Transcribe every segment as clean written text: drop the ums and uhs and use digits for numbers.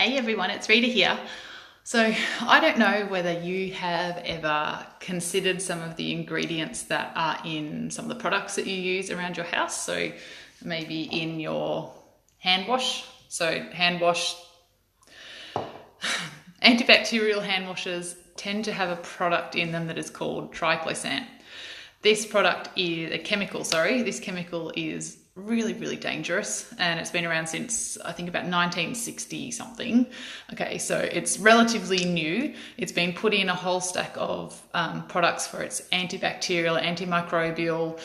Hey everyone, it's Rita here. So I don't know whether you have ever considered some of the ingredients that are in some of the products that you use around your house. So maybe in your hand wash. So hand wash, antibacterial hand washes tend to have a product in them that is called Triclosan. This product is a chemical, this chemical is really dangerous, and it's been around since I think about 1960 something. Okay, so it's relatively new. It's been put in a whole stack of products for its antibacterial, antimicrobial,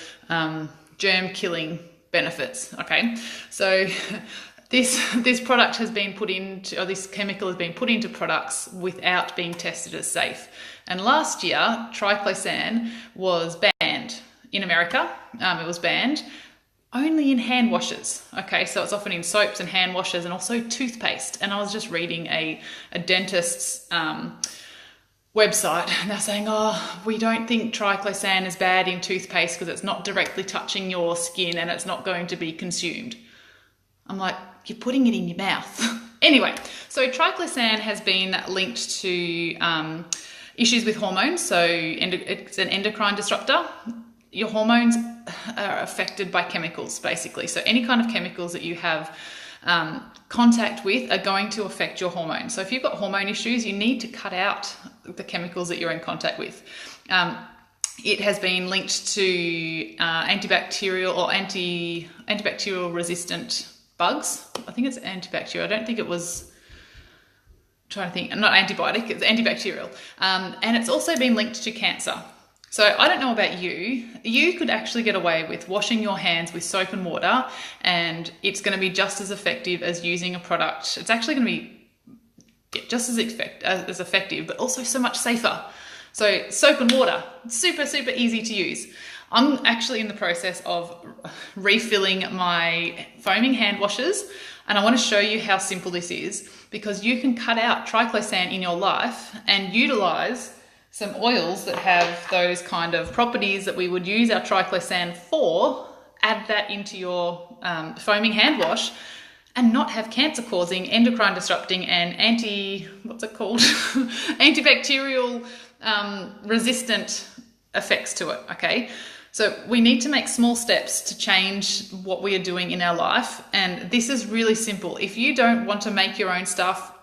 germ killing benefits. Okay, so this product has been put into, or this chemical has been put into products without being tested as safe. And last year, Triclosan was banned in America. It was banned only in hand washes. Okay, so it's often in soaps and hand washes and also toothpaste. And I was just reading a dentist's website, and they're saying, oh, we don't think Triclosan is bad in toothpaste because it's not directly touching your skin and it's not going to be consumed. I'm like, you're putting it in your mouth. Anyway, so Triclosan has been linked to issues with hormones. So it's an endocrine disruptor. Your hormones are affected by chemicals, basically. So any kind of chemicals that you have contact with are going to affect your hormones. So if you've got hormone issues, you need to cut out the chemicals that you're in contact with. It has been linked to antibacterial or antibacterial resistant bugs. I think it's antibacterial. I don't think it was, trying to think, not antibiotic, it's antibacterial. And it's also been linked to cancer. So I don't know about you, you could actually get away with washing your hands with soap and water, and it's going to be just as effective as using a product. It's actually going to be just as effective, but also so much safer. So soap and water, super easy to use. I'm actually in the process of refilling my foaming hand washes, and I want to show you how simple this is, because you can cut out Triclosan in your life and utilize some oils that have those kind of properties that we would use our Triclosan for, add that into your foaming hand wash and not have cancer causing, endocrine disrupting and antibacterial resistant effects to it. Okay, so we need to make small steps to change what we are doing in our life, and this is really simple. If you don't want to make your own stuff,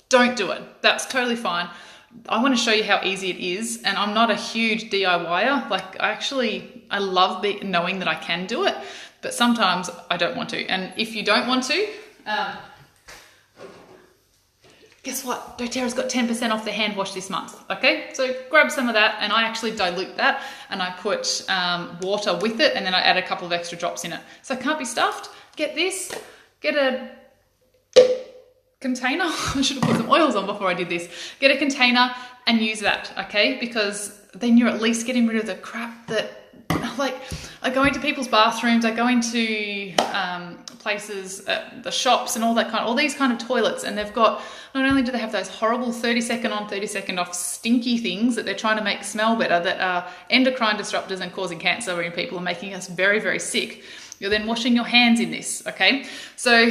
don't do it. That's totally fine. I want to show you how easy it is, and I'm not a huge DIYer. Like, I love knowing that I can do it, but sometimes I don't want to. And if you don't want to, guess what? doTERRA's got 10% off their hand wash this month. Okay, so grab some of that, and I actually dilute that, and I put water with it, and then I add a couple of extra drops in it. So it can't be stuffed. Get this, get a container. I should have put some oils on before I did this. Get a container and use that, okay? Because then you're at least getting rid of the crap that, like, I go into people's bathrooms, I go into places, the shops and all these kind of toilets, and they've got, not only do they have those horrible 30-second on, 30-second off stinky things that they're trying to make smell better, that are endocrine disruptors and causing cancer in people and making us very sick. You're then washing your hands in this, okay? So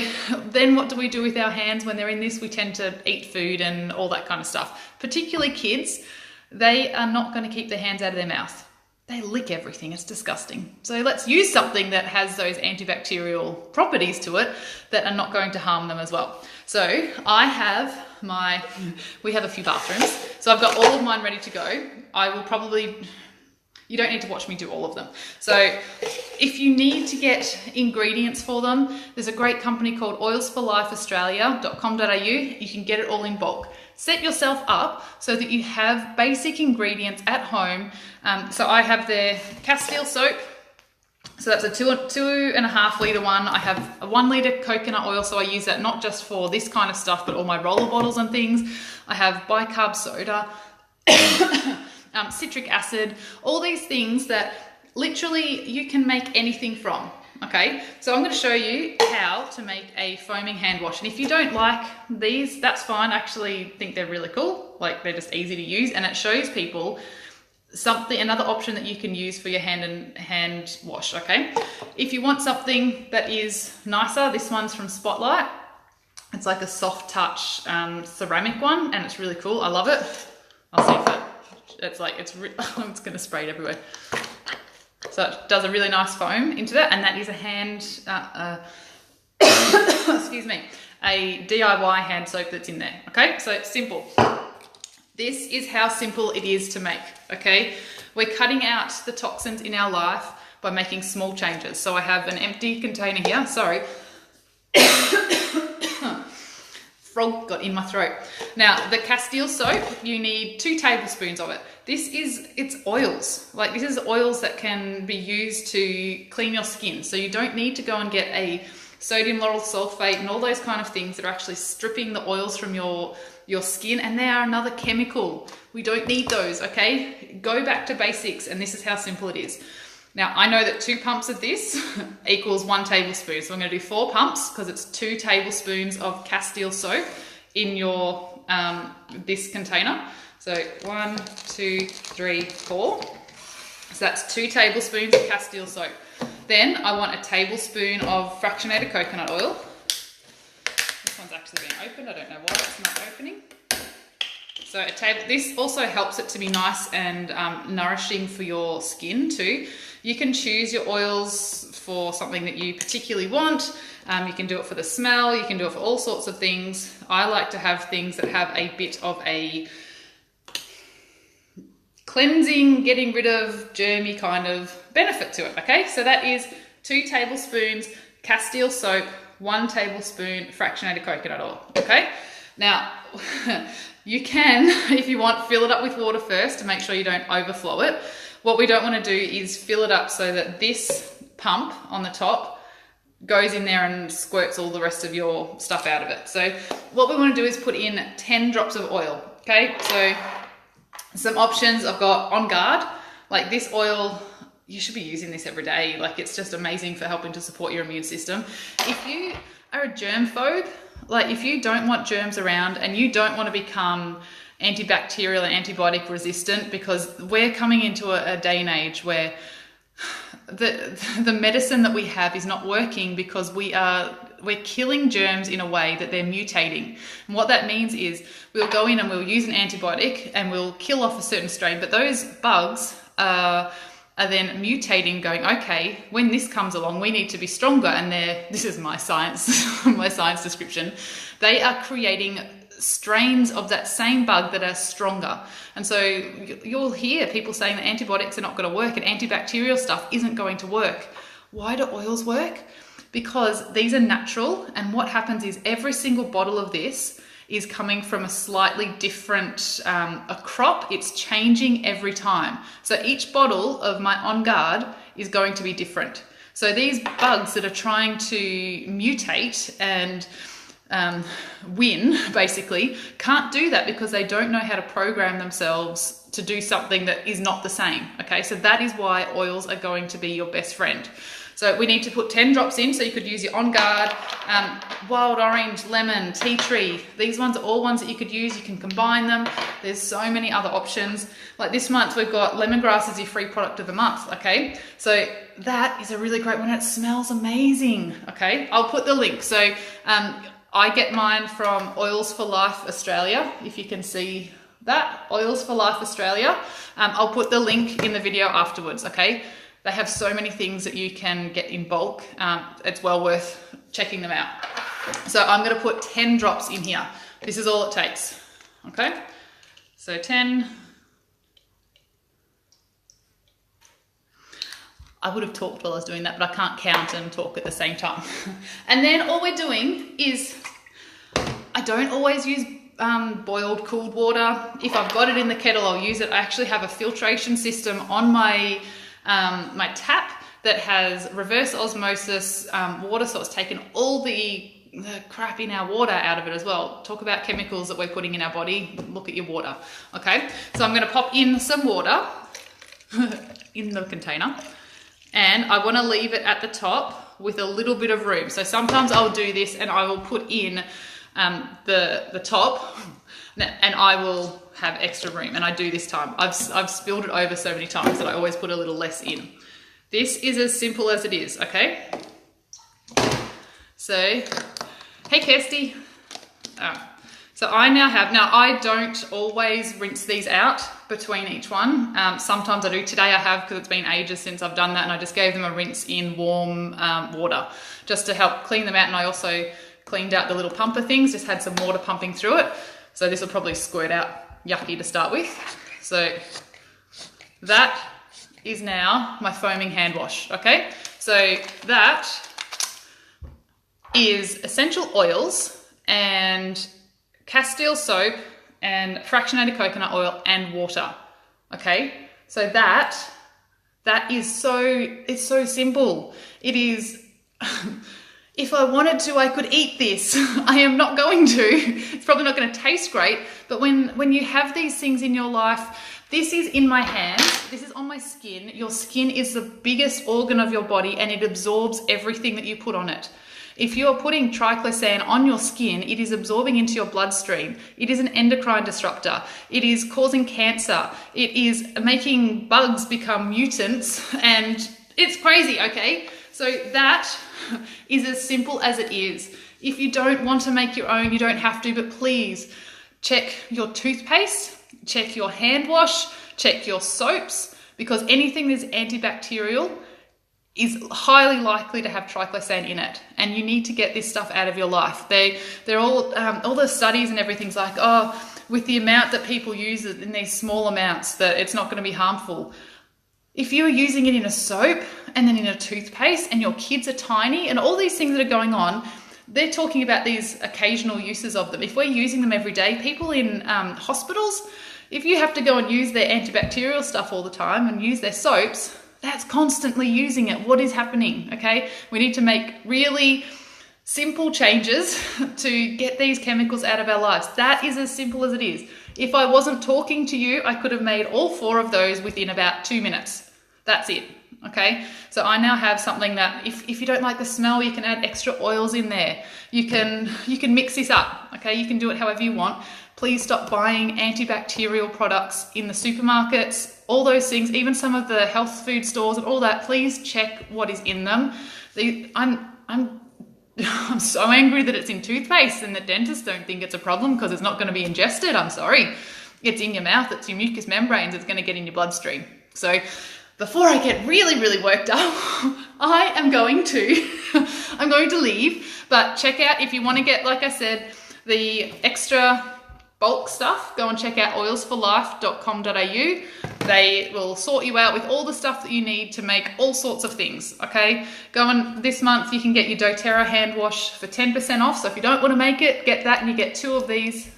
then what do we do with our hands when they're in this? We tend to eat food and all that kind of stuff. Particularly kids, they are not going to keep their hands out of their mouth. They lick everything, it's disgusting. So let's use something that has those antibacterial properties to it that are not going to harm them as well. So we have a few bathrooms. So I've got all of mine ready to go. You don't need to watch me do all of them. So if you need to get ingredients for them, there's a great company called oilsforlifeaustralia.com.au. You can get it all in bulk. Set yourself up so that you have basic ingredients at home. So I have their Castile soap. So that's a 2.5 litre one. I have a 1 litre coconut oil, so I use that not just for this kind of stuff, but all my roller bottles and things. I have bicarb soda. Citric acid, all these things that literally you can make anything from. Okay, so I'm going to show you how to make a foaming hand wash, and if you don't like these, that's fine. I actually think they're really cool. Like, they're just easy to use, and it shows people another option that you can use for your hand wash. Okay, if you want something that is nicer, this one's from Spotlight. It's like a soft touch ceramic one, and it's really cool. I love it. I'll see if it's it's going to spray it everywhere. So it does a really nice foam into that, and that is a hand, excuse me, a DIY hand soap that's in there. Okay, so it's simple. This is how simple it is to make. Okay, we're cutting out the toxins in our life by making small changes. So I have an empty container here. Sorry. Frog got in my throat. Now, the Castile soap, you need 2 tablespoons of it. It's oils. Like, this is oils that can be used to clean your skin. So you don't need to go and get a sodium lauryl sulfate and all those kind of things that are actually stripping the oils from your skin, and they are another chemical. We don't need those, okay? Go back to basics, and this is how simple it is. Now, I know that 2 pumps of this equals 1 tablespoon. So I'm going to do 4 pumps because it's 2 tablespoons of Castile soap in your this container. So 1, 2, 3, 4. So that's 2 tablespoons of Castile soap. Then I want a tablespoon of fractionated coconut oil. This one's actually being opened. I don't know why it's not opening. So this also helps it to be nice and nourishing for your skin too. You can choose your oils for something that you particularly want. You can do it for the smell. You can do it for all sorts of things. I like to have things that have a bit of a cleansing, getting rid of germy kind of benefit to it. Okay, so that is 2 tablespoons Castile soap, 1 tablespoon fractionated coconut oil. Okay, now you can, if you want, fill it up with water first to make sure you don't overflow it. What we don't want to do is fill it up so that this pump on the top goes in there and squirts all the rest of your stuff out of it. So what we want to do is put in 10 drops of oil. Okay, so some options I've got On Guard. Like, this oil, you should be using this every day. Like, it's just amazing for helping to support your immune system. If you are a germphobe, like if you don't want germs around and you don't want to become antibacterial and antibiotic resistant, because we're coming into a day and age where the medicine that we have is not working because we're killing germs in a way that they're mutating. And what that means is we'll go in and we'll use an antibiotic and we'll kill off a certain strain, but those bugs are then mutating, going, okay, when this comes along, we need to be stronger. And this is my science, my science description. They are creating strains of that same bug that are stronger. And so you'll hear people saying that antibiotics are not going to work and antibacterial stuff isn't going to work. Why do oils work? Because these are natural, and what happens is every single bottle of this is coming from a slightly different a crop. It's changing every time. So each bottle of my On Guard is going to be different. So these bugs that are trying to mutate and win, basically, can't do that because they don't know how to program themselves to do something that is not the same. Okay, so that is why oils are going to be your best friend. So we need to put 10 drops in, so you could use your On Guard, wild orange, lemon, tea tree. These ones are all ones that you could use. You can combine them. There's so many other options. Like this month, we've got Lemongrass as your free product of the month, okay? So that is a really great one. It smells amazing, okay? I'll put the link. So I get mine from Oils for Life Australia, if you can see that, Oils for Life Australia. I'll put the link in the video afterwards, okay? They have so many things that you can get in bulk. It's well worth checking them out. So I'm going to put 10 drops in here. This is all it takes, okay? So 10. I would have talked while I was doing that, but I can't count and talk at the same time. And then all we're doing is, I don't always use boiled cooled water. If I've got it in the kettle, I'll use it. I actually have a filtration system on my my tap that has reverse osmosis water, so it's taken all the crap in our water out of it as well. Talk about chemicals that we're putting in our body. Look at your water. Okay, so I'm going to pop in some water in the container, and I want to leave it at the top with a little bit of room. So sometimes I'll do this and I will put in the top, and I will have extra room, and I do this time. I've spilled it over so many times that I always put a little less in. This is as simple as it is, okay? So, hey Kirsty, So I now have, I don't always rinse these out between each one. Sometimes I do. Today I have, because it's been ages since I've done that, and I just gave them a rinse in warm water just to help clean them out. And I also cleaned out the little pumper things, just had some water pumping through it. So this will probably squirt out yucky to start with. So that is now my foaming hand wash, okay? So that is essential oils and Castile soap and fractionated coconut oil and water, okay? So that is it's so simple. It is, if I wanted to, I could eat this. I am not going to. It's probably not going to taste great, but when you have these things in your life, this is in my hands, this is on my skin. Your skin is the biggest organ of your body and it absorbs everything that you put on it. If you're putting Triclosan on your skin, it is absorbing into your bloodstream. It is an endocrine disruptor. It is causing cancer. It is making bugs become mutants, and it's crazy, okay? So that is as simple as it is. If you don't want to make your own, you don't have to, but please check your toothpaste, check your hand wash, check your soaps, because anything that's antibacterial is highly likely to have Triclosan in it, and you need to get this stuff out of your life. They're all the studies and everything's like, oh, with the amount that people use it in these small amounts, that it's not going to be harmful. If you're using it in a soap and then in a toothpaste, and your kids are tiny, and all these things that are going on, they're talking about these occasional uses of them. If we're using them every day, people in hospitals, if you have to go and use their antibacterial stuff all the time and use their soaps, that's constantly using it. What is happening, okay? We need to make really simple changes to get these chemicals out of our lives. That is as simple as it is. If I wasn't talking to you, I could have made all 4 of those within about 2 minutes. That's it, okay? So I now have something that if you don't like the smell, you can add extra oils in there. You can mix this up, okay? You can do it however you want. Please stop buying antibacterial products in the supermarkets, all those things, even some of the health food stores and all that. Please check what is in them. I'm so angry that it's in toothpaste and the dentists don't think it's a problem because it's not going to be ingested. I'm sorry. It's in your mouth, it's your mucous membranes, it's going to get in your bloodstream. So before I get really, really worked up, I'm going to leave. But check out, if you want to get, like I said, the extra bulk stuff, go and check out oilsforlife.com.au. They will sort you out with all the stuff that you need to make all sorts of things, okay? This month you can get your doTERRA hand wash for 10% off. So if you don't want to make it, get that, and you get 2 of these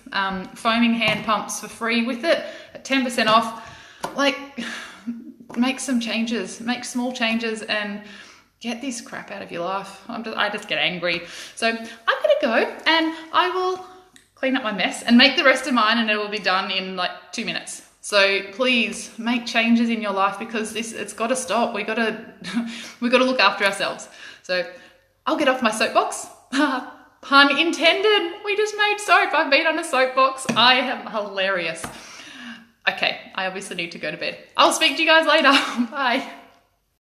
foaming hand pumps for free with it at 10% off. Like, make some changes, make small changes, and get this crap out of your life. I just get angry. So I'm gonna go and I will clean up my mess and make the rest of mine, and it will be done in like 2 minutes. So please make changes in your life, because it's got to stop. We got to look after ourselves. So I'll get off my soapbox. Pun intended. We just made soap. I've been on a soapbox. I am hilarious. Okay, I obviously need to go to bed. I'll speak to you guys later. Bye.